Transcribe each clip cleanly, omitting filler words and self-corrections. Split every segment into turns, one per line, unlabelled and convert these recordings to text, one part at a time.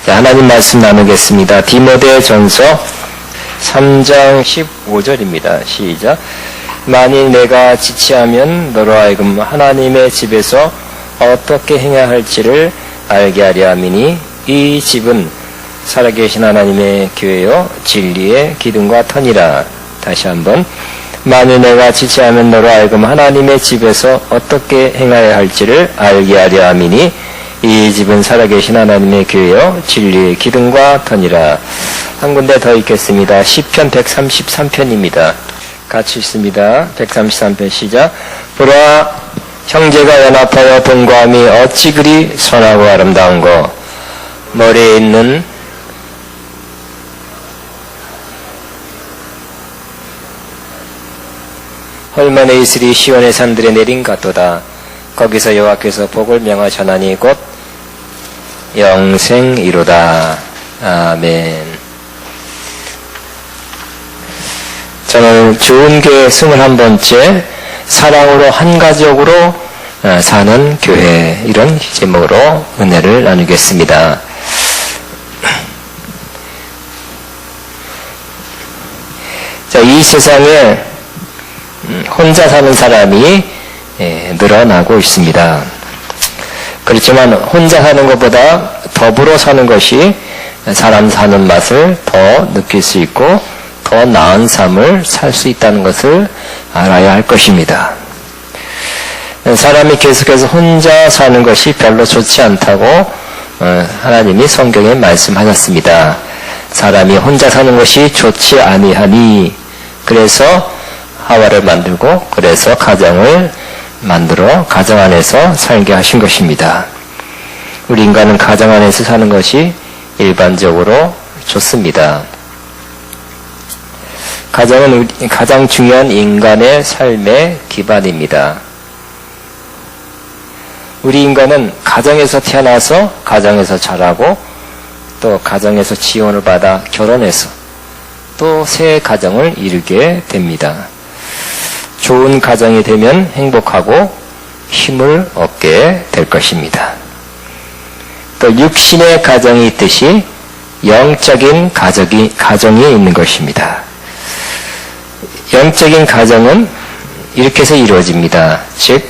자, 하나님 말씀 나누겠습니다. 디모데전서 3장 15절입니다. 시작. 만일 내가 지체하면 너로 하여금 하나님의 집에서 어떻게 행해야 할지를 알게 하려 함이니 이 집은 살아계신 하나님의 교회요 진리의 기둥과 터니라. 다시 한번. 만일 내가 지체하면 너로 하여금 하나님의 집에서 어떻게 행하여야 할지를 알게 하려 함이니 이 집은 살아계신 하나님의 교회요 진리의 기둥과 터니라. 한 군데 더 읽겠습니다. 시편 133편입니다. 같이 읽습니다. 133편 시작. 보라, 형제가 연합하여 동거함이 어찌 그리 선하고 아름다운고. 머리에 있는 헐먼의 이슬이 시온의 산들에 내린 같도다. 거기서 여호와께서 복을 명하셨나니 곧 영생이로다. 아멘. 저는 좋은 교회 21번째 사랑으로 한 가족으로 사는 교회, 이런 제목으로 은혜를 나누겠습니다. 자, 이 세상에 혼자 사는 사람이 늘어나고 있습니다. 그렇지만 혼자 사는 것보다 더불어 사는 것이 사람 사는 맛을 더 느낄 수 있고 더 나은 삶을 살 수 있다는 것을 알아야 할 것입니다. 사람이 계속해서 혼자 사는 것이 별로 좋지 않다고 하나님이 성경에 말씀하셨습니다. 사람이 혼자 사는 것이 좋지 아니하니, 그래서 하와를 만들고 그래서 가정을 만들어 가정 안에서 살게 하신 것입니다. 우리 인간은 가정 안에서 사는 것이 일반적으로 좋습니다. 가정은 가장 중요한 인간의 삶의 기반입니다. 우리 인간은 가정에서 태어나서 가정에서 자라고 또 가정에서 지원을 받아 결혼해서 또 새 가정을 이루게 됩니다. 좋은 가정이 되면 행복하고 힘을 얻게 될 것입니다. 또 육신의 가정이 있듯이 영적인 가정이 있는 것입니다. 영적인 가정은 이렇게 해서 이루어집니다. 즉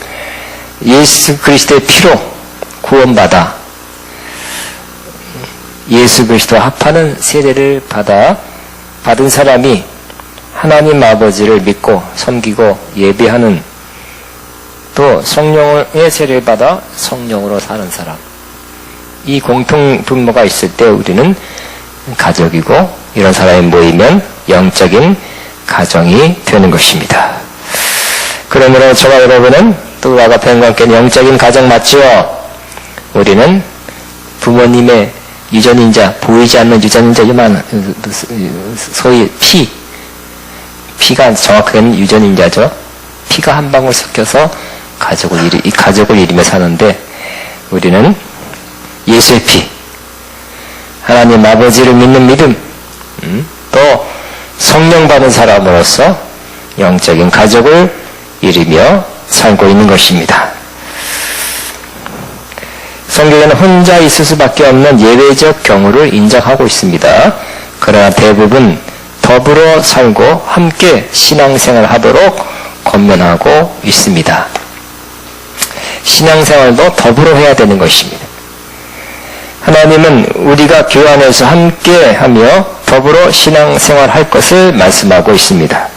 예수 그리스도의 피로 구원받아 예수 그리스도와 합하는 세례를 받은 사람이 하나님 아버지를 믿고 섬기고 예배하는, 또 성령의 세례를 받아 성령으로 사는 사람, 이 공통 분모가 있을 때 우리는 가족이고, 이런 사람이 모이면 영적인 가정이 되는 것입니다. 그러므로 저와 여러분은 또 아까 배움과 함께 영적인 가정 맞지요? 우리는 부모님의 유전인자, 보이지 않는 유전인자, 소위 피가 정확하게는 유전인자죠. 피가 한 방울 섞여서 가족을 이루며 사는데, 우리는 예수의 피, 하나님 아버지를 믿는 믿음, 또 성령 받은 사람으로서 영적인 가족을 이루며 살고 있는 것입니다. 성경에는 혼자 있을 수밖에 없는 예외적 경우를 인정하고 있습니다. 그러나 대부분 더불어 살고 함께 신앙생활을 하도록 권면하고 있습니다. 신앙생활도 더불어 해야 되는 것입니다. 하나님은 우리가 교회 안에서 함께하며 더불어 신앙생활 할 것을 말씀하고 있습니다.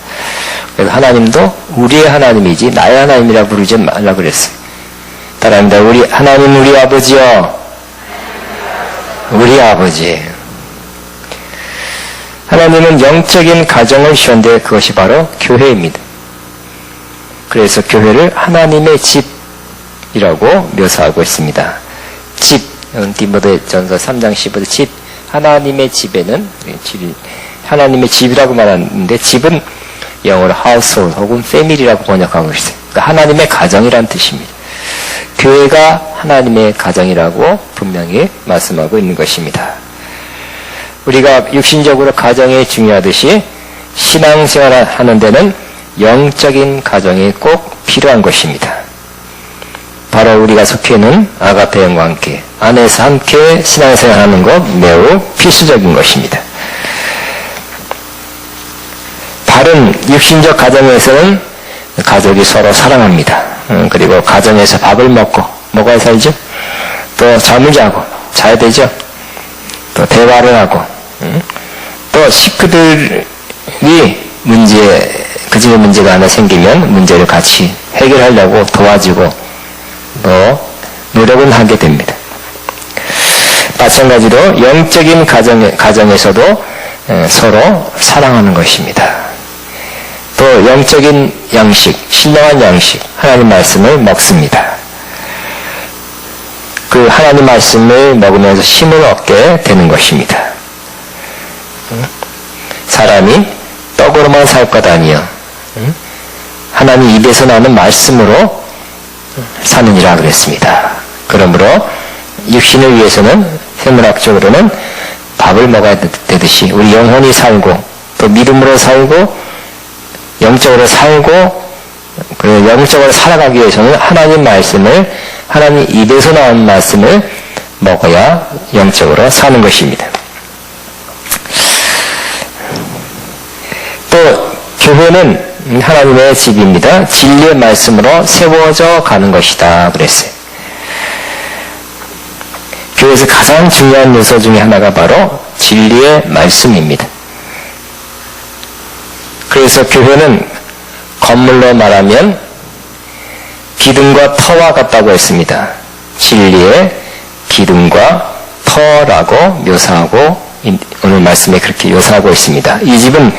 그래서 하나님도 우리의 하나님이지 나의 하나님이라 부르지 말라 그랬어요. 따라합니다. 하나님 우리 아버지요. 우리 아버지. 하나님은 영적인 가정을 주셨는데 그것이 바로 교회입니다. 그래서 교회를 하나님의 집이라고 묘사하고 있습니다. 집, 디모데전서 3장 15절 집, 하나님의 집에는 하나님의 집이라고 말하는데, 집은 영어로 household 혹은 family라고 번역하고 있어요. 그러니까 하나님의 가정이란 뜻입니다. 교회가 하나님의 가정이라고 분명히 말씀하고 있는 것입니다. 우리가 육신적으로 가정이 중요하듯이 신앙생활을 하는 데는 영적인 가정이 꼭 필요한 것입니다. 바로 우리가 속해 있는 아가페 영과 함께 안에서 함께 신앙생활하는 것 매우 필수적인 것입니다. 바른 육신적 가정에서는 가족이 서로 사랑합니다. 그리고 가정에서 밥을 먹어야 살죠. 또 잠을 자고 자야 되죠. 또 대화를 하고 또 식구들이 그 집에 문제가 하나 생기면 문제를 같이 해결하려고 도와주고 또 노력은 하게 됩니다. 마찬가지로 영적인 가정에서도 서로 사랑하는 것입니다. 또 영적인 양식, 신령한 양식, 하나님 말씀을 먹습니다. 그 하나님 말씀을 먹으면서 힘을 얻게 되는 것입니다. 사람이 떡으로만 살 것 아니요 하나님 입에서 나는 말씀으로 사느니라 그랬습니다. 그러므로 육신을 위해서는 생물학적으로는 밥을 먹어야 되듯이 우리 영혼이 살고 또 믿음으로 살고 영적으로 살고 그 영적으로 살아가기 위해서는 하나님 말씀을 하나님 입에서 나온 말씀을 먹어야 영적으로 사는 것입니다. 또 교회는 하나님의 집입니다. 진리의 말씀으로 세워져 가는 것이다 그랬어요. 교회에서 가장 중요한 요소 중에 하나가 바로 진리의 말씀입니다. 그래서 교회는 건물로 말하면 기둥과 터와 같다고 했습니다. 진리의 기둥과 터라고 묘사하고 오늘 말씀에 그렇게 묘사하고 있습니다. 이 집은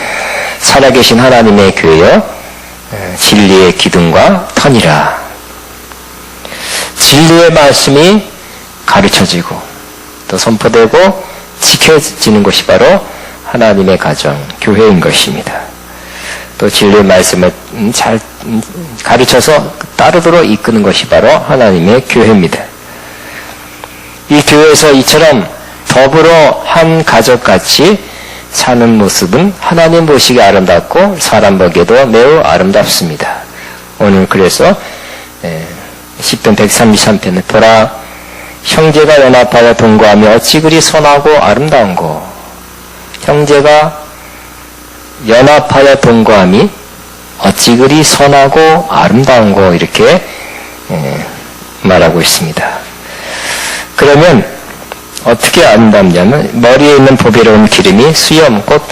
살아계신 하나님의 교회여 진리의 기둥과 터니라. 진리의 말씀이 가르쳐지고 또 선포되고 지켜지는 것이 바로 하나님의 가정, 교회인 것입니다. 또 진리의 말씀을 잘 가르쳐서 따르도록 이끄는 것이 바로 하나님의 교회입니다. 이 교회에서 이처럼 더불어 한 가족같이 사는 모습은 하나님 보시기에 아름답고 사람 보기에도 매우 아름답습니다. 오늘 그래서 시편 133편에 보라 형제가 연합하여 동거하며 어찌 그리 선하고 아름다운고. 형제가 연합하여 동거함이 어찌 그리 선하고 아름다운고 이렇게 말하고 있습니다. 그러면 어떻게 아름답냐면 머리에 있는 보배로운 기름이 수염꽃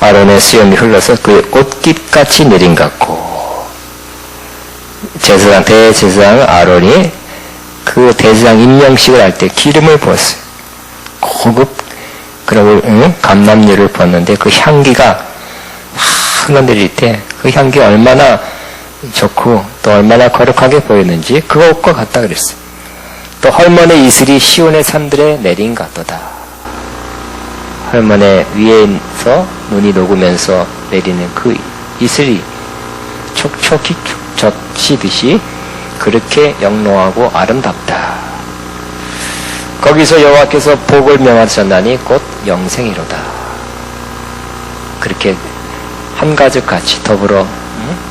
아론의 수염이 흘러서 그 꽃깃같이 내린 것 같고 제사장 대제사장 아론이 그 대제사장 임명식을 할 때 기름을 부었어요. 고급 그런 감람류를 부었는데 그 향기가 흘러내릴 때 그 향기가 얼마나 좋고 또 얼마나 거룩하게 보였는지 그것과 같다 그랬어요. 또 헐몬의 이슬이 시온의 산들에 내린 같도다. 헐몬의 위에서 눈이 녹으면서 내리는 그 이슬이 촉촉히 적시듯이 그렇게 영롱하고 아름답다. 거기서 여호와께서 복을 명하셨나니 곧 영생이로다. 그렇게 한 가족같이 더불어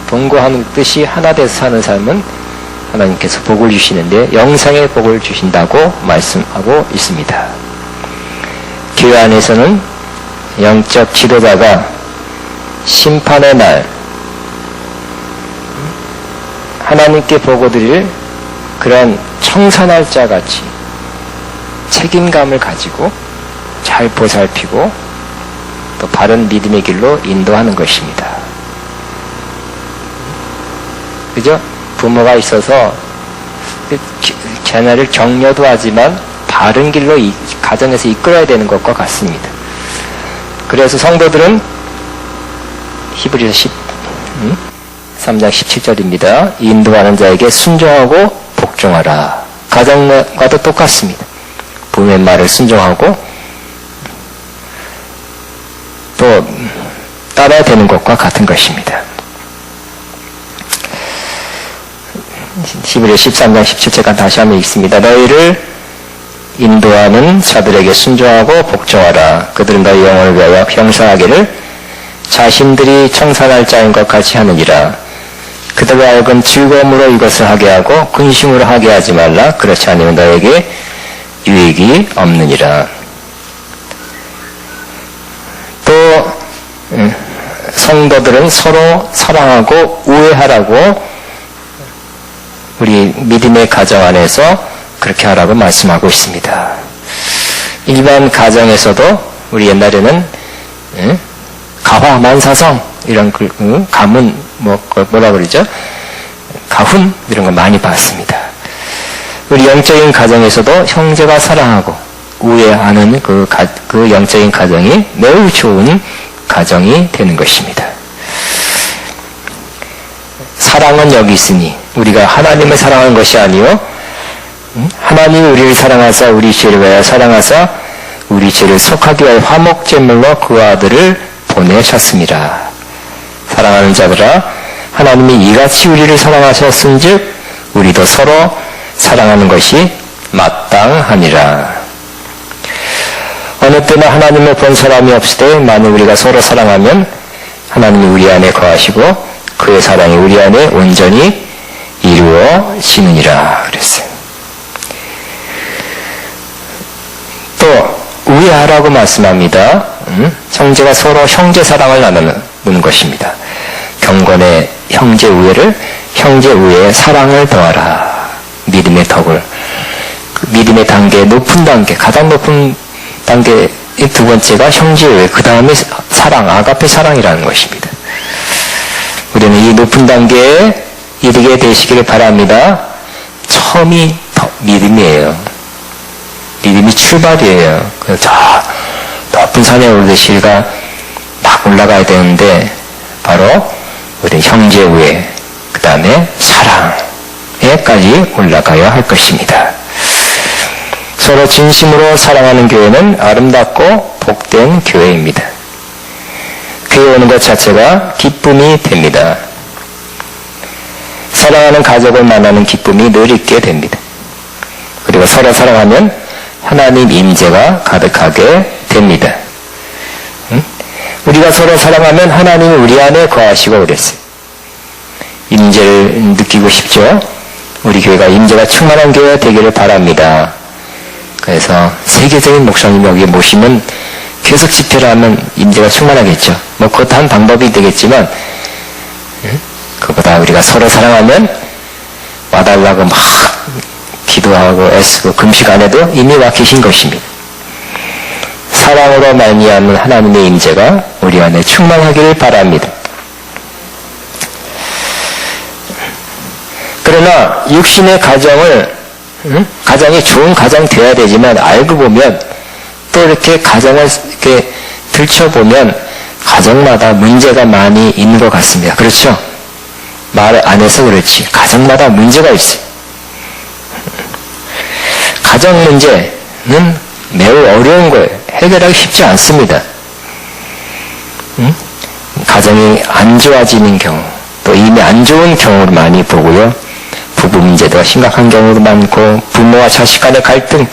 동거하는 뜻이 하나 돼서 사는 삶은 하나님께서 복을 주시는데 영생의 복을 주신다고 말씀하고 있습니다. 교회 안에서는 영적 지도자가 심판의 날 하나님께 보고드릴 그런 청산할 자같이 책임감을 가지고 잘 보살피고 또 바른 믿음의 길로 인도하는 것입니다. 그죠? 부모가 있어서 자녀를 격려도 하지만 바른 길로 가정에서 이끌어야 되는 것과 같습니다. 그래서 성도들은 히브리서 3장 17절입니다. 인도하는 자에게 순종하고 복종하라. 가정과도 똑같습니다. 부모의 말을 순종하고 또 따라야 되는 것과 같은 것입니다. 히브리서 13장 17절까지 다시 한번 읽습니다. 너희를 인도하는 자들에게 순종하고 복종하라. 그들은 너희 영혼을 위하여 형상하기를 자신들이 청산할 자인 것 같이 하느니라. 그들로 하여금 즐거움으로 이것을 하게 하고 근심으로 하게 하지 말라. 그렇지 않으면 너에게 유익이 없느니라. 또 성도들은 서로 사랑하고 우애하라고 우리 믿음의 가정 안에서 그렇게 하라고 말씀하고 있습니다. 일반 가정에서도 우리 옛날에는 가화만사성 이런 가문 뭐라 그러죠? 가훈 이런 걸 많이 봤습니다. 우리 영적인 가정에서도 형제가 사랑하고 우애하는 그 영적인 가정이 매우 좋은 가정이 되는 것입니다. 사랑은 여기 있으니 우리가 하나님을 사랑하는 것이 아니요 하나님이 우리를 사랑하사 우리 죄를 위하여 사랑하사 우리 죄를 속하기 위하여 화목제물로 그 아들을 보내셨습니다. 사랑하는 자들아 하나님이 이같이 우리를 사랑하셨은즉 우리도 서로 사랑하는 것이 마땅하니라. 어느 때나 하나님을 본 사람이 없으되 만일 우리가 서로 사랑하면 하나님이 우리 안에 거하시고 그의 사랑이 우리 안에 온전히 이루어지느니라 그랬어요. 또 우애하라고 말씀합니다. 형제가 서로 형제 사랑을 나누는 것입니다. 경건의 형제 우애를 형제 우애의 사랑을 더하라. 믿음의 덕을 믿음의 단계 높은 단계 가장 높은 단계 두 번째가 형제 우애 그 다음에 사랑 아가페 사랑이라는 것입니다. 우리는 이 높은 단계에 이르게 되시기를 바랍니다. 처음이 믿음이에요. 믿음이 출발이에요. 그래서 저 높은 산에 오르듯이 우리가 막 올라가야 되는데 바로 우리 형제 우애 그 다음에 사랑에까지 올라가야 할 것입니다. 서로 진심으로 사랑하는 교회는 아름답고 복된 교회입니다. 교회 오는 것 자체가 기쁨이 됩니다. 사랑하는 가족을 만나는 기쁨이 늘 있게 됩니다. 그리고 서로 사랑하면 하나님 임재가 가득하게 됩니다. 우리가 서로 사랑하면 하나님이 우리 안에 거하시고 그랬어요. 임재를 느끼고 싶죠? 우리 교회가 임재가 충만한 교회가 되기를 바랍니다. 그래서 세계적인 목사님 여기 모시면 계속 집회를 하면 임재가 충만하겠죠. 뭐 그것도 한 방법이 되겠지만 그보다 우리가 서로 사랑하면 와달라고 막 기도하고 애쓰고 금식 안 해도 이미 와 계신 것입니다. 사랑으로 말미암은 하나님의 임재가 우리 안에 충만하기를 바랍니다. 그러나 육신의 가정이 좋은 가정 되어야 되지만 알고 보면 또 이렇게 가정을 이렇게 들춰보면 가정마다 문제가 많이 있는 것 같습니다. 그렇죠? 말 안 해서 그렇지 가정마다 문제가 있어요. 가정 문제는 매우 어려운 거예요. 해결하기 쉽지 않습니다. 가정이 안 좋아지는 경우 또 이미 안 좋은 경우를 많이 보고요. 부부 문제도 심각한 경우도 많고 부모와 자식 간의 갈등,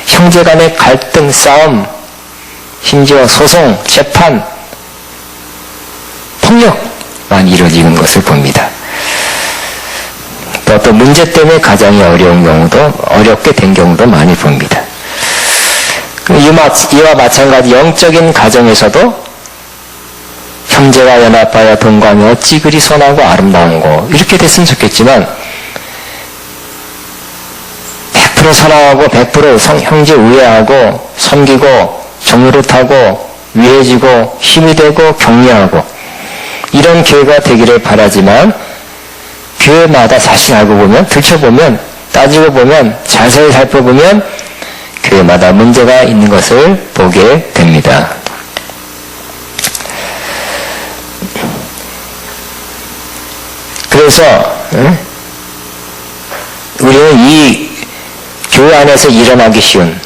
형제 간의 갈등, 싸움, 심지어 소송, 재판, 폭력 많이 이루어지는 것을 봅니다. 또 문제 때문에 가정이 어려운 경우도 어렵게 된 경우도 많이 봅니다. 이와 마찬가지 영적인 가정에서도 형제가 연합하여 동거하며 어찌 그리 선하고 아름다운고 이렇게 됐으면 좋겠지만 100% 사랑하고 100% 형제 우애하고 섬기고 정노릇하고 위해지고 힘이 되고 격려하고 이런 교회가 되기를 바라지만 교회마다 사실 알고 보면 들춰보면 따지고 보면 자세히 살펴보면 교회마다 문제가 있는 것을 보게 됩니다. 그래서 우리는 이 교회 안에서 일어나기 쉬운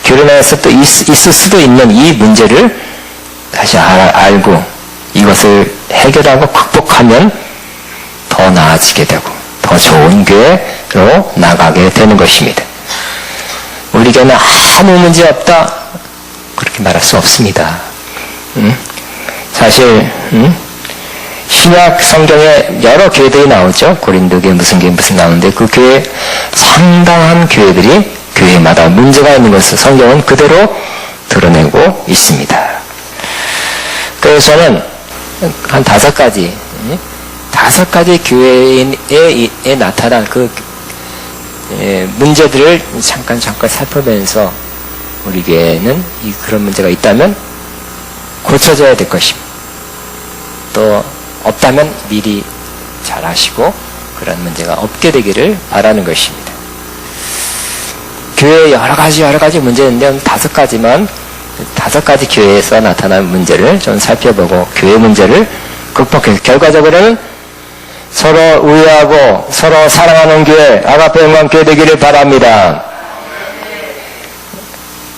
교회 안에서 또 있을 수도 있는 이 문제를 다시 알고 이것을 해결하고 극복하면 더 나아지게 되고 더 좋은 교회로 나가게 되는 것입니다. 우리 교회는 아무 문제 없다 그렇게 말할 수 없습니다. 사실 신약 성경에 여러 교회들이 나오죠. 고린도 교회 무슨 교회 무슨 나오는데 그 교회 상당한 교회들이 교회마다 문제가 있는 것을 성경은 그대로 드러내고 있습니다. 그래서 저는 한 5가지 교회에 나타난 그 문제들을 잠깐 살펴보면서 우리 교회는 그런 문제가 있다면 고쳐져야 될 것입니다. 또 없다면 미리 잘 아시고 그런 문제가 없게 되기를 바라는 것입니다. 교회에 여러 가지 문제인데 5가지만 5가지 교회에서 나타난 문제를 좀 살펴보고 교회 문제를 극복해서 결과적으로는 서로 우애하고 서로 사랑하는 교회, 아가페 영광교회 되기를 바랍니다.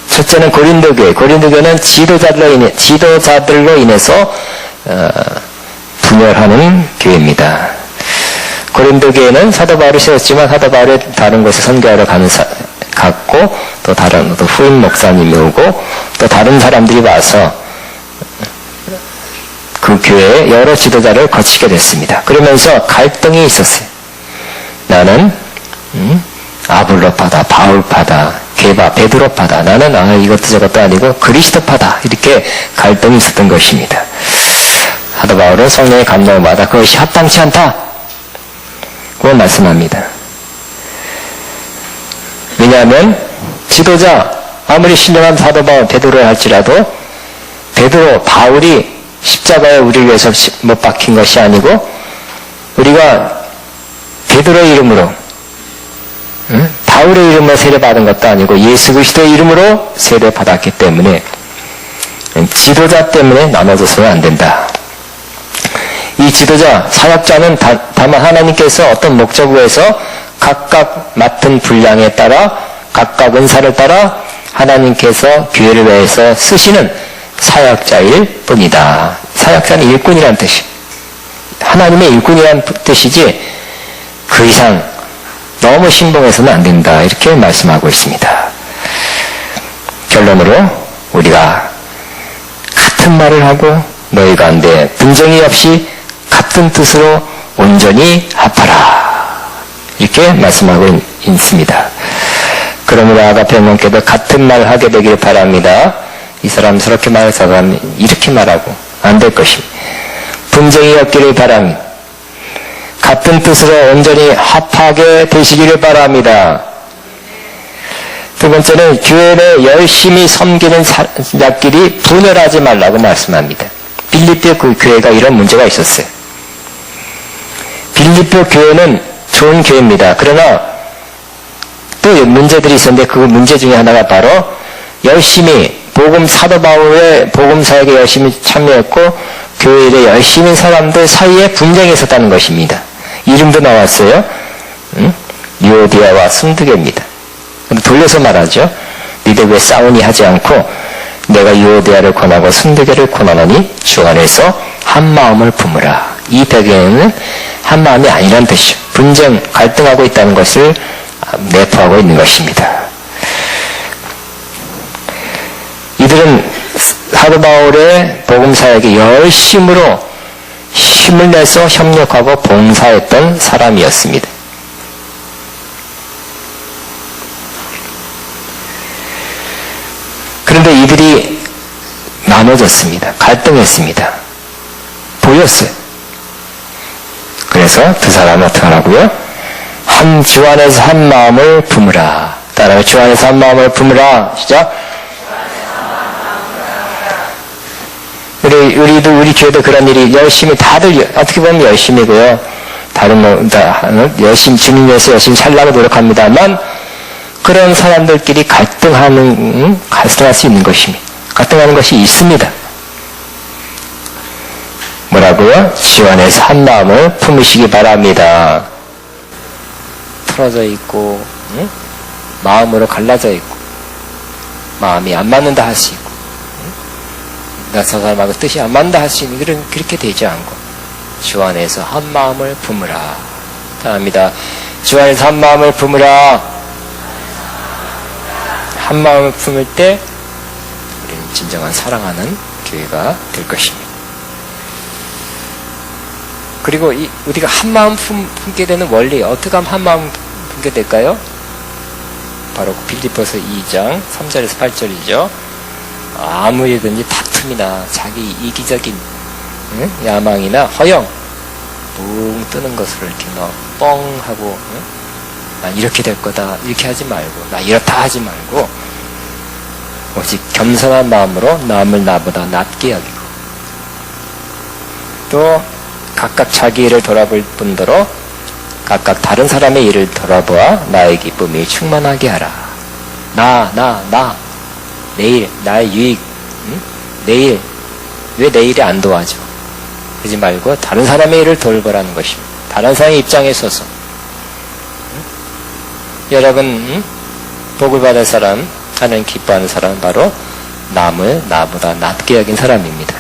첫째는 고린도 교회는 지도자들로 인해서 분열하는 교회입니다. 고린도 교회는 사도 바울이 세웠지만 사도 바울이 다른 곳에 선교하러 갔고 또 후임 목사님이 오고 또 다른 사람들이 와서 그 교회에 여러 지도자를 거치게 됐습니다. 그러면서 갈등이 있었어요. 나는 아볼로파다, 바울파다, 게바, 베드로파다. 나는 이것도 저것도 아니고 그리스도파다. 이렇게 갈등이 있었던 것입니다. 사도 바울은 성령의 감동을 받아 그것이 합당치 않다. 그걸 말씀합니다. 왜냐하면 지도자 아무리 신령한 사도 바울 베드로라 할지라도 바울이 십자가에 우리를 위해서 못 박힌 것이 아니고 우리가 베드로의 이름으로 바울의 이름으로 세례받은 것도 아니고 예수 그리스도의 이름으로 세례받았기 때문에 지도자 때문에 나눠져서는 안 된다. 이 지도자, 사역자는 다만 하나님께서 어떤 목적을 위해서 각각 맡은 분량에 따라 각각 은사를 따라 하나님께서 교회를 위해서 쓰시는 사역자일 뿐이다. 사역자는 일꾼이란 뜻이 하나님의 일꾼이란 뜻이지 그 이상 너무 신봉해서는 안 된다. 이렇게 말씀하고 있습니다. 결론으로 우리가 같은 말을 하고 너희 가운데 분쟁이 없이 같은 뜻으로 온전히 합하라. 이렇게 말씀하고 있습니다. 그러므로 아가페 영광교회도 같은 말을 하게 되길 바랍니다. 이 사람 저렇게 말해서 사람 이렇게 말하고 안 될 것입니다. 분쟁이 없기를 바랍니다. 같은 뜻으로 온전히 합하게 되시기를 바랍니다. 두 번째는 교회를 열심히 섬기는 자끼리 분열하지 말라고 말씀합니다. 빌립보 그 교회가 이런 문제가 있었어요. 빌립보 교회는 좋은 교회입니다. 그러나 또 문제들이 있었는데 그 문제 중에 하나가 바로 열심히 사도 바울의 복음 사역에 열심히 참여했고 교회 일에 열심히 사람들 사이에 분쟁이 있었다는 것입니다. 이름도 나왔어요. 유오디아와 순두개입니다. 돌려서 말하죠. 니들 왜 싸우니 하지 않고 내가 유오디아를 권하고 순두개를 권하노니 주 안에서 한 마음을 품으라. 이 배경에는 한 마음이 아니란 뜻이죠. 분쟁, 갈등하고 있다는 것을 내포하고 있는 것입니다. 이들은 사도 바울의 복음 사역에 열심으로 힘을 내서 협력하고 봉사했던 사람이었습니다. 그런데 이들이 나눠졌습니다. 갈등했습니다. 보였어요. 그래서 두 사람은 어떻게 하라고요? 한 주 안에서 한 마음을 품으라. 따라요. 주 안에서 한 마음을 품으라. 시작. 우리 교회도 그런 일이 열심히 다들 어떻게 보면 열심히고요. 열심히 주님 위해서 열심히 살려고 노력합니다만 그런 사람들끼리 갈등할 수 있는 것입니다. 갈등하는 것이 있습니다. 뭐라고요? 주 안에서 한 마음을 품으시기 바랍니다. 틀어져 있고 마음으로 갈라져 있고 마음이 안 맞는다 할 수 있고 나 저 사람하고 뜻이 안 맞는다 할 수 있는 그렇게 되지 않고 주 안에서 한 마음을 품으라. 합니다. 주 안에서 한 마음을 품으라. 한 마음을 품을 때 우리는 진정한 사랑하는 교회가 될 것입니다. 그리고 우리가 한 마음 품게 되는 원리, 어떻게 하면 한 마음 품게 될까요? 바로 빌립보서 2장 3절에서 8절이죠. 아무리든지 다툼이나 자기 이기적인 야망이나 허영, 붕 뜨는 것을 이렇게 뻥 하고 난 이렇게 될 거다 이렇게 하지 말고, 나 이렇다 하지 말고, 오직 겸손한 마음으로 남을 나보다 낮게 여기고, 또 각각 자기 일을 돌아볼 뿐더러 각각 다른 사람의 일을 돌아보아 나의 기쁨이 충만하게 하라. 나 내일 나의 유익, 내일 왜 내 일이 안 도와줘? 그러지 말고 다른 사람의 일을 돌보라는 것입니다. 다른 사람의 입장에 서서. 여러분, 복을 받을 사람, 하나님 기뻐하는 사람은 바로 남을 나보다 낮게 여긴 사람입니다.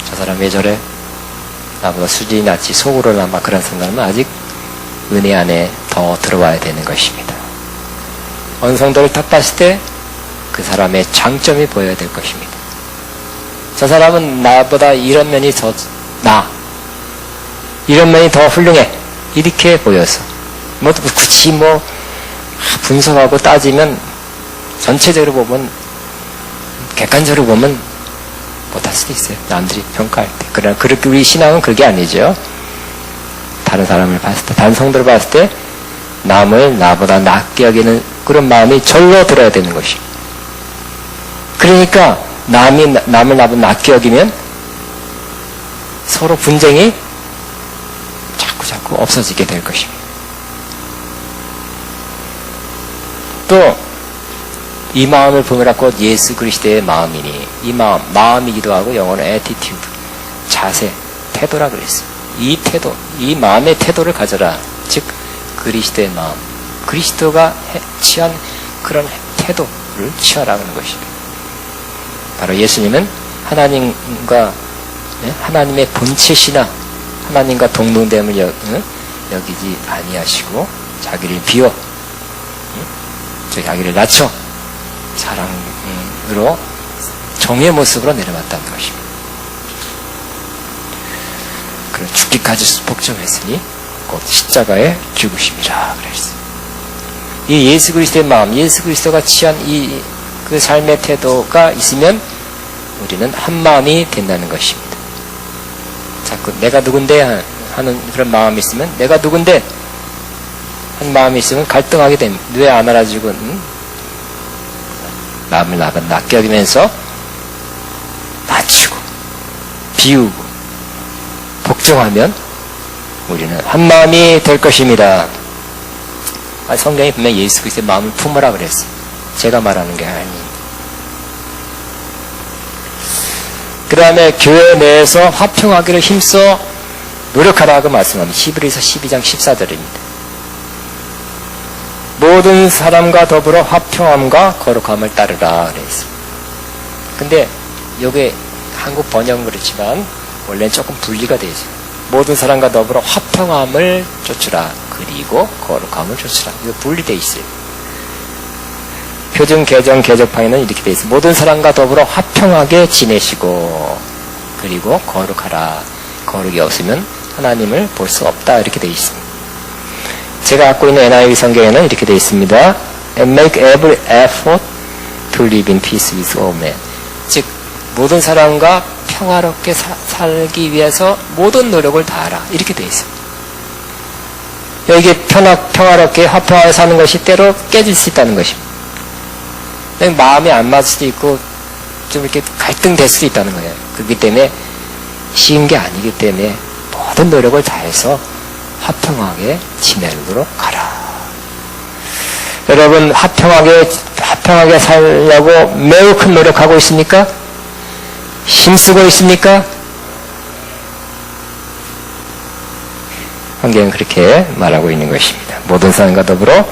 저 사람 왜 저래? 나보다 수준이 낮지, 속으로나마 그런 생각은 아직 은혜 안에 더 들어와야 되는 것입니다. 어느 성도를 딱 봤을 때 그 사람의 장점이 보여야 될 것입니다. 저 사람은 나보다 이런 면이 더 이런 면이 더 훌륭해, 이렇게 보여서 굳이 분석하고 따지면 전체적으로 보면, 객관적으로 보면 못할 수도 있어요. 남들이 평가할 때. 그러나 그렇게 우리 신앙은 그게 아니죠. 다른 사람을 봤을 때, 다른 성도를 봤을 때 남을 나보다 낮게 여기는 그런 마음이 절로 들어야 되는 것입니다. 그러니까 남을 나보다 낮게 여기면 서로 분쟁이 자꾸 없어지게 될 것입니다. 또 이 마음을 품으라고 예수 그리스도의 마음이니, 이 마음이기도 하고 영어로 attitude, 자세, 태도라 그랬어요. 이 태도, 이 마음의 태도를 가져라. 즉 그리스도의 마음, 그리스도가 취한 그런 태도를 취하라는 것입니다. 바로 예수님은 하나님의 본체시나 하나님과 동등됨을 여기지 아니하시고 자기를 비워, 자기를 낮춰 사랑으로 정의 모습으로 내려왔다는 것입니다. 그리고 죽기까지 복종했으니 곧 십자가에 죽으심이라 그랬어요. 이 예수 그리스도의 마음, 예수 그리스도가 취한 그 삶의 태도가 있으면 우리는 한 마음이 된다는 것입니다. 자꾸 내가 누군데 하는 그런 마음이 있으면, 내가 누군데 한 마음이 있으면 갈등하게 됩니다. 왜 안 알아주고 남을 낮게 여기면서 낮추고 비우고 복종하면 우리는 한 마음이 될 것입니다. 성경이 분명히 예수 그리스도의 마음을 품으라 그랬어요. 제가 말하는 게 아닙니다. 그 다음에 교회 내에서 화평하기를 힘써 노력하라고 말씀합니다. 히브리서 12장 14절입니다. 모든 사람과 더불어 화평함과 거룩함을 따르라 그랬습니다. 근데 이게 한국 번역은 그렇지만 원래는 조금 분리가 되죠. 모든 사람과 더불어 화평함을 쫓으라, 그리고 거룩함을 쫓으라. 이거 분리되어 있어요. 표준 개정 개정판에는 이렇게 되어 있어요. 모든 사람과 더불어 화평하게 지내시고 그리고 거룩하라. 거룩이 없으면 하나님을 볼 수 없다, 이렇게 되어 있습니다. 제가 갖고 있는 NIV 성경에는 이렇게 되어 있습니다. And make every effort to live in peace with all men. 즉 모든 사람과 평화롭게 살기 위해서 모든 노력을 다하라, 이렇게 되어 있습니다. 여기 평화롭게 화평하게 사는 것이 때로 깨질 수 있다는 것입니다. 마음이 안 맞을 수도 있고 좀 이렇게 갈등될 수도 있다는 거예요. 그렇기 때문에 쉬운 게 아니기 때문에 모든 노력을 다해서 화평하게 지내도록 하라. 여러분, 화평하게 살려고 매우 큰 노력하고 있습니까? 힘쓰고 있습니까? 성경은 그렇게 말하고 있는 것입니다. 모든 사람과 더불어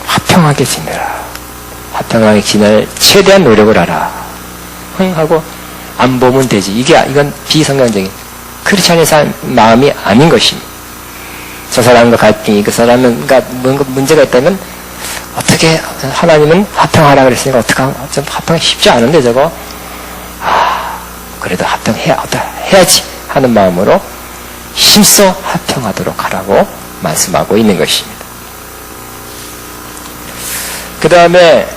화평하게 지내라. 화평하게 지낼 최대한 노력을 하라. 하고 안 보면 되지. 이건 비성경적인 크리스찬의 마음이 아닌 것입니다. 저 사람과 갈등이, 그 사람과 뭔가 문제가 있다면 어떻게 하나님은 화평하라 그랬으니까 좀 화평이 쉽지 않은데 저거 그래도 화평해야지 하는 마음으로 힘써 화평하도록 하라고 말씀하고 있는 것입니다. 그 다음에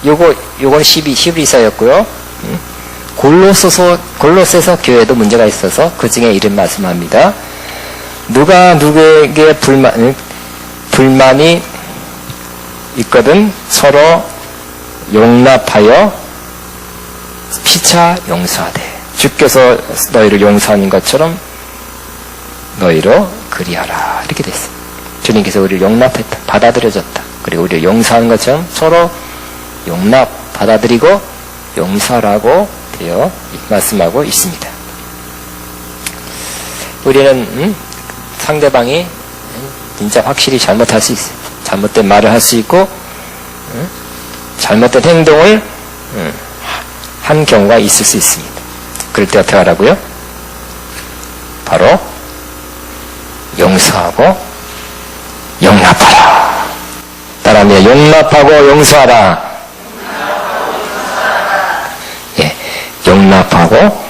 요건 히브리서였고요. 골로새서 교회도 문제가 있어서 그 중에 이런 말씀합니다. 누가 누구에게 불만이 있거든 서로 용납하여 피차 용서하되 주께서 너희를 용서하는 것처럼 너희로 그리하라. 이렇게 됐어요. 주님께서 우리를 용납했다. 받아들여졌다. 그리고 우리를 용서하는 것처럼 서로 용납, 받아들이고 용서라고 되어 말씀하고 있습니다. 우리는 상대방이 진짜 확실히 잘못할 수 있어요. 잘못된 말을 할 수 있고 잘못된 행동을 한 경우가 있을 수 있습니다. 그럴 때 어떻게 하라고요? 바로 용서하고 용납하라. 따라하면 용납하고 용서하라. 예, 용납하고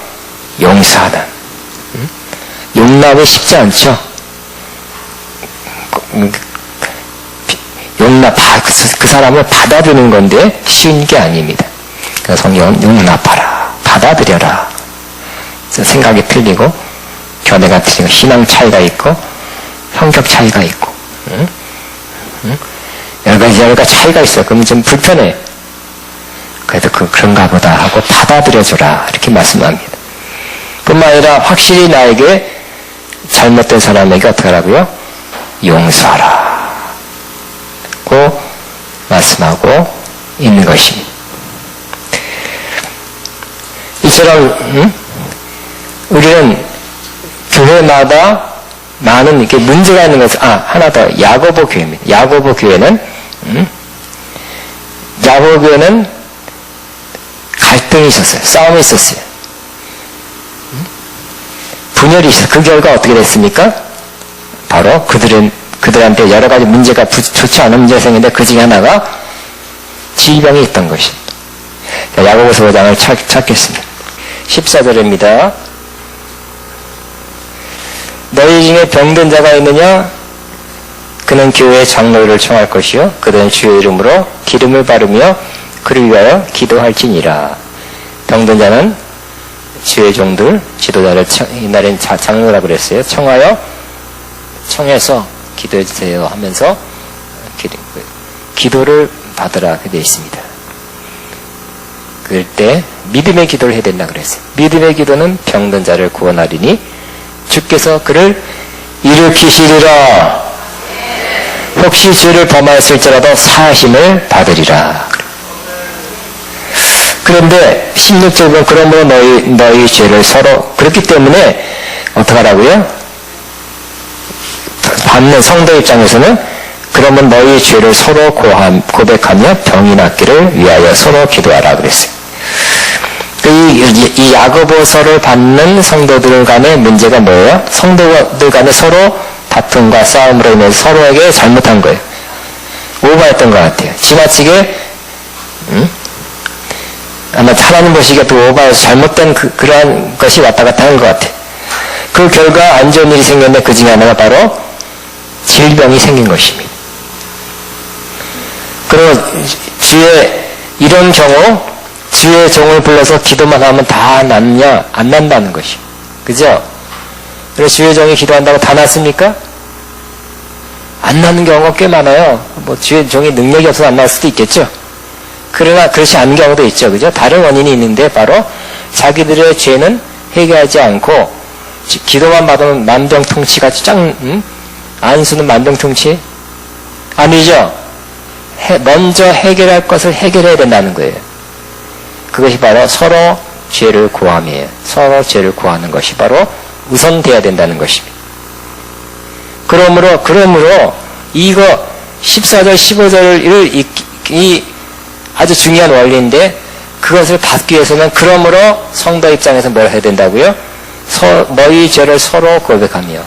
용서하는. 용납이 쉽지 않죠? 그 사람을 받아들이는 건데 쉬운 게 아닙니다. 그래서 성경은 용납하라. 받아들여라. 생각이 틀리고 견해가 틀리고 신앙 차이가 있고 성격 차이가 있고 여러 가지 차이가 있어요. 그러면 좀 불편해. 그래도 그런가 보다 하고 받아들여줘라. 이렇게 말씀합니다. 뿐만 아니라 확실히 나에게 잘못된 사람에게 어떻게 하라고요? 용서하라. 고 말씀하고 있는 것입니다. 이처럼 우리는 교회마다 많은 이렇게 문제가 있는 것은 하나 더 야고보 교회입니다. 야고보 교회는 갈등이 있었어요. 싸움이 있었어요. 분열이 있었어요. 그 결과 어떻게 됐습니까? 바로 그들한테 여러 가지 문제가 좋지 않은 문제가 생겼는데 그 중에 하나가 질병이 있던 것입니다. 야고보서 5장을 찾겠습니다. 14절입니다. 너희 중에 병든 자가 있느냐? 그는 교회의 장로를 청할 것이요 그들은 주의 이름으로 기름을 바르며 그를 위하여 기도할지니라. 병든 자는 주의 종들, 지도자를 옛날엔 장로라고 그랬어요. 청해서 기도해 주세요 하면서 기도를 받으라 되어 있습니다. 그럴 때 믿음의 기도를 해야 된다 그랬어요. 믿음의 기도는 병든 자를 구원하리니 주께서 그를 일으키시리라. 혹시 죄를 범하였을지라도 사하심을 받으리라. 그런데 16절 보면 그러므로 너희 죄를 서로 그렇기 때문에 어떻게 하라고요? 받는 성도 입장에서는 그러면 너희 죄를 서로 고백하며 병이 낫기를 위하여 서로 기도하라 그랬어요. 이 야고보서를 받는 성도들 간의 문제가 뭐예요? 성도들 간에 서로 다툼과 싸움으로 인해서 서로에게 잘못한 거예요. 오버했던 것 같아요. 지나치게 아마 하나님 보시기에 또 오버해서 잘못된 그러한 것이 왔다 갔다 하는 것 같아요. 그 결과 안 좋은 일이 생겼는데 그 중에 하나가 바로 질병이 생긴 것입니다. 그리고 이런 경우 주의 종을 불러서 기도만 하면 다 낫냐? 안 난다는 것이요. 그죠? 그래서 주의 종이 기도한다고 다 낫습니까? 안 나는 경우가 꽤 많아요. 주의 종이 능력이 없어서 안 날 수도 있겠죠. 그러나 그렇지 않은 경우도 있죠. 그죠? 다른 원인이 있는데 바로 자기들의 죄는 해결하지 않고 기도만 받으면 만병통치같이 안수는 만병통치? 아니죠. 먼저 해결할 것을 해결해야 된다는 거예요. 그것이 바로 서로 죄를 구함이에요. 서로 죄를 구하는 것이 바로 우선돼야 된다는 것입니다. 그러므로 이거 14절 15절을 이 아주 중요한 원리인데 그것을 받기 위해서는 그러므로 성도 입장에서 뭘 해야 된다고요? 너희 죄를 서로 고백하며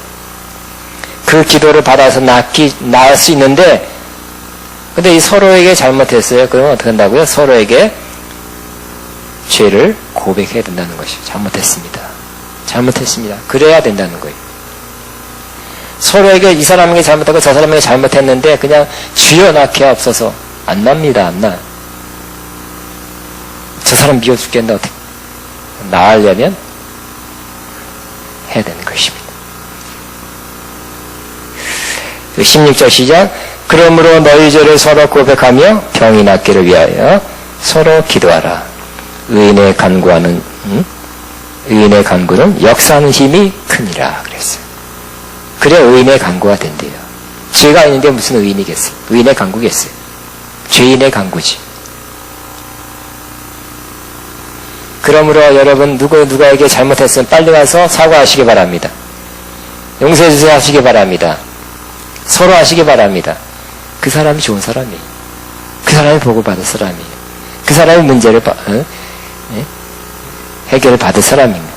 그 기도를 받아서 나을 수 있는데 근데 이 서로에게 잘못했어요. 그러면 어떻게 한다고요? 서로에게 죄를 고백해야 된다는 것이죠. 잘못했습니다. 잘못했습니다. 그래야 된다는 거예요. 서로에게 이 사람에게 잘못하고 저 사람에게 잘못했는데 그냥 주여 나 개 없어서 안 납니다. 안 나. 저 사람 미워 죽겠는데 어떻게 나으려면 해야 되는 것입니다. 16절 시작. 그러므로 너희 죄를 서로 고백하며 병이 낫기를 위하여 서로 기도하라. 의인의 간구는 역사하는 힘이 크니라 그랬어요. 그래 의인의 간구가 된대요. 죄가 있는데 무슨 의인이겠어요? 의인의 간구겠어요. 죄인의 간구지. 그러므로 여러분 누구에게 잘못했으면 빨리 가서 사과하시기 바랍니다. 용서해 주세요 하시기 바랍니다. 서로 하시기 바랍니다. 그 사람이 좋은 사람이에요. 그 사람이 복을 받을 사람이에요. 그 사람이 문제를 해결을 받을 사람입니다.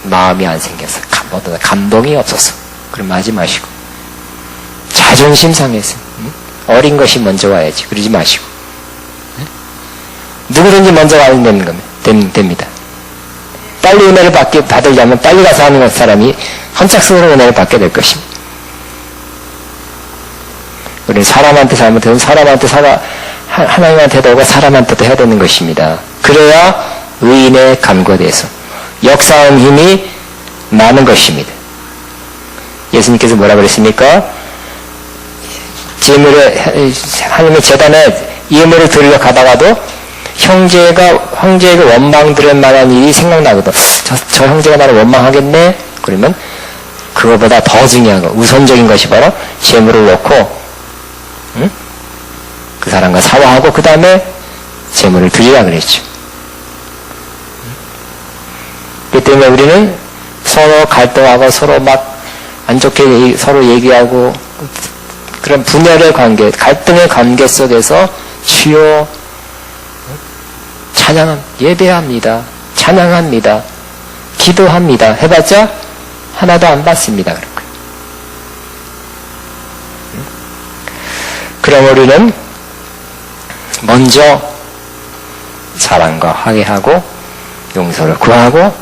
마음이 안 생겨서 감동이 없어서 그럼 하지 마시고 자존심 상해서 어린 것이 먼저 와야지 그러지 마시고 누구든지 먼저 와야 됩니다. 빨리 은혜를 받으려면 빨리 가서 하는 사람이 헌착순으로 은혜를 받게 될 것입니다. 우리는 사람한테 잘못해서 사람한테 하나님한테도 오고 사람한테도 해야 되는 것입니다. 그래야 의인의 간구에 대해서 역사하는 힘이 나는 것입니다. 예수님께서 뭐라 그랬습니까? 하나님의 제단에 예물을 드리러 가다가도 형제에게 원망 들을 만한 일이 생각나거든. 저 형제가 나를 원망하겠네? 그러면 그거보다 더 중요한 거, 우선적인 것이 바로 재물을 놓고 그 사람과 사과하고 그 다음에 재물을 드리라 그랬죠. 그렇기 때문에 우리는 서로 갈등하고 서로 막 안 좋게 서로 얘기하고 그런 분열의 관계, 갈등의 관계 속에서 주여 예배합니다. 찬양합니다. 기도합니다. 해봤자 하나도 안 받습니다. 그럼 우리는 먼저 사랑과 화해하고 용서를 구하고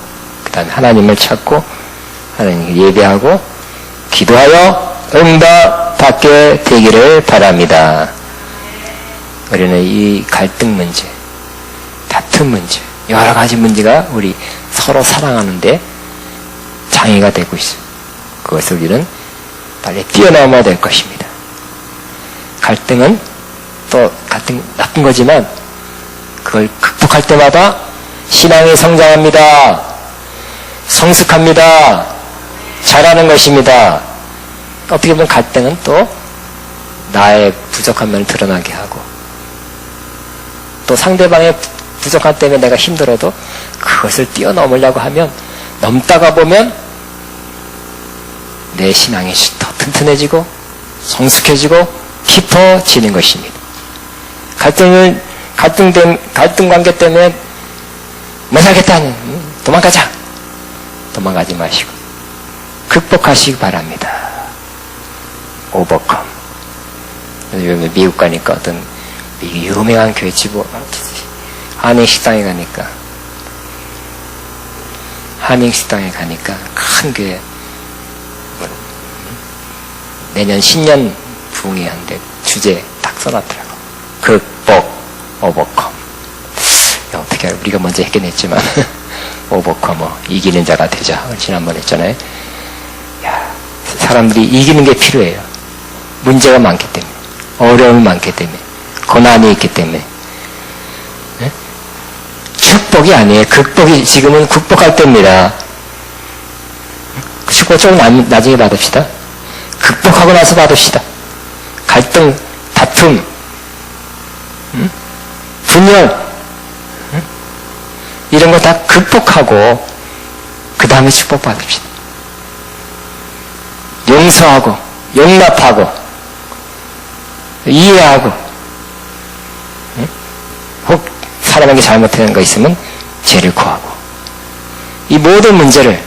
그 다음에 하나님을 찾고 하나님을 예배하고 기도하여 응답 받게 되기를 바랍니다. 우리는 이 갈등 문제, 다툼 문제, 여러 가지 문제가 우리 서로 사랑하는데 장애가 되고 있어요. 그것을 우리는 빨리 뛰어넘어야 될 것입니다. 갈등은 또 나쁜 거지만 그걸 극복할 때마다 신앙이 성장합니다. 성숙합니다. 잘하는 것입니다. 어떻게 보면 갈등은 또 나의 부족한 면을 드러나게 하고 또 상대방의 부족함 때문에 내가 힘들어도 그것을 뛰어넘으려고 하면 넘다가 보면 내 신앙이 더 튼튼해지고 성숙해지고 깊어지는 것입니다. 갈등 관계 때문에 못하겠다. 도망가지 마시고 극복하시기 바랍니다. 오버컴. 미국 가니까 어떤 유명한 교회집 한인식당에 가니까 큰 교회 내년 신년 부흥회한데 주제 딱 써놨더라고. 극복, 오버컴. 어떻게 우리가 먼저 했긴 했지만 오버컴어 이기는 자가 되자. 지난번에 했잖아요. 사람들이 이기는 게 필요해요. 문제가 많기 때문에, 어려움이 많기 때문에, 고난이 있기 때문에. 네? 축복이 아니에요. 극복이 지금은 극복할 때입니다. 축복 좀 나중에 받읍시다. 극복하고 나서 받읍시다. 갈등, 다툼, 분열, 이런 거 다 극복하고 그 다음에 축복 받읍시다. 용서하고 용납하고 이해하고 혹 사람에게 잘못하는 거 있으면 죄를 구하고 이 모든 문제를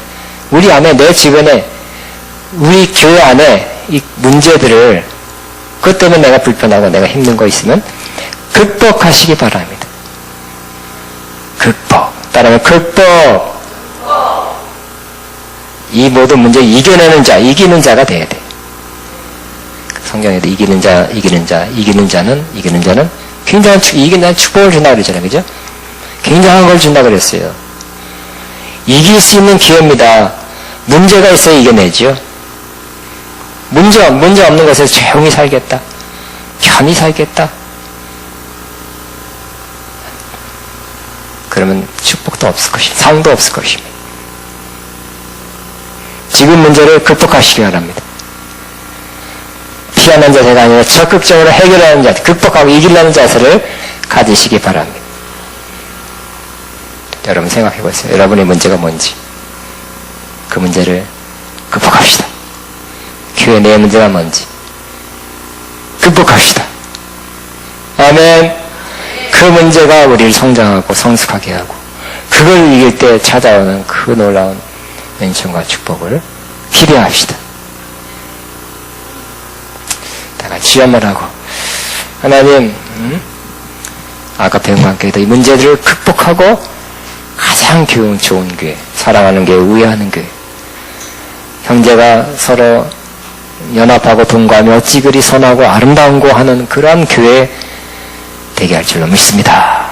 우리 안에 내 주변에 우리 교회 안에 이 문제들을 그것 때문에 내가 불편하고 내가 힘든 거 있으면 극복하시기 바랍니다. 극복. 따라하면 극복. 이 모든 문제를 이겨내는 자, 이기는 자가 돼야 돼. 성경에도 이기는 자는 굉장한 이기는 자는 축복을 준다 그랬잖아요. 그죠? 굉장한 걸 준다 그랬어요. 이길 수 있는 기회입니다. 문제가 있어야 이겨내죠. 문제 없는 것에서 조용히 살겠다. 편히 살겠다. 그러면 축복도 없을 것입니다. 상도 없을 것입니다. 지금 문제를 극복하시기 바랍니다. 피하는 자세가 아니라 적극적으로 해결하는 자세, 극복하고 이기려는 자세를 가지시기 바랍니다. 여러분 생각해 보세요. 여러분의 문제가 뭔지. 그 문제를 극복합시다. 교회 내 문제가 뭔지. 극복합시다. 아멘. 그 문제가 우리를 성장하고 성숙하게 하고 그걸 이길 때 찾아오는 그 놀라운 은총과 축복을 기대합시다. 다 같이 연말하고 하나님 아까 배운 것 함께 이 문제들을 극복하고 가장 좋은 교회, 사랑하는 교회, 우애하는 교회, 형제가 서로 연합하고 동거하며 어찌 그리 선하고 아름다운고 하는 그러한 교회 되게 할 줄로 믿습니다.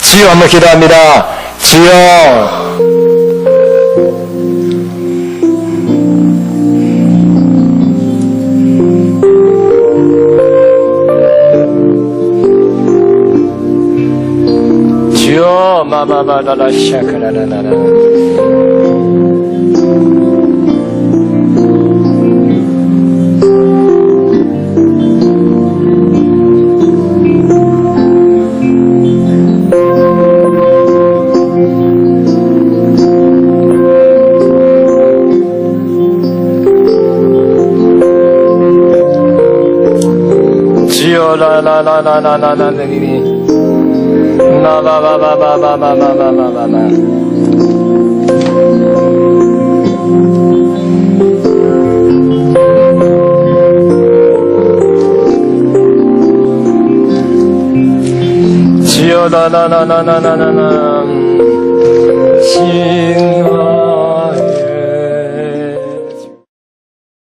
주여 한번 기도합니다. 주여 주여 마바바라라 샤카라라라라 주여 라라라라라라라라리 마바바바바바바바바바바바 주여 라라라라라라라 신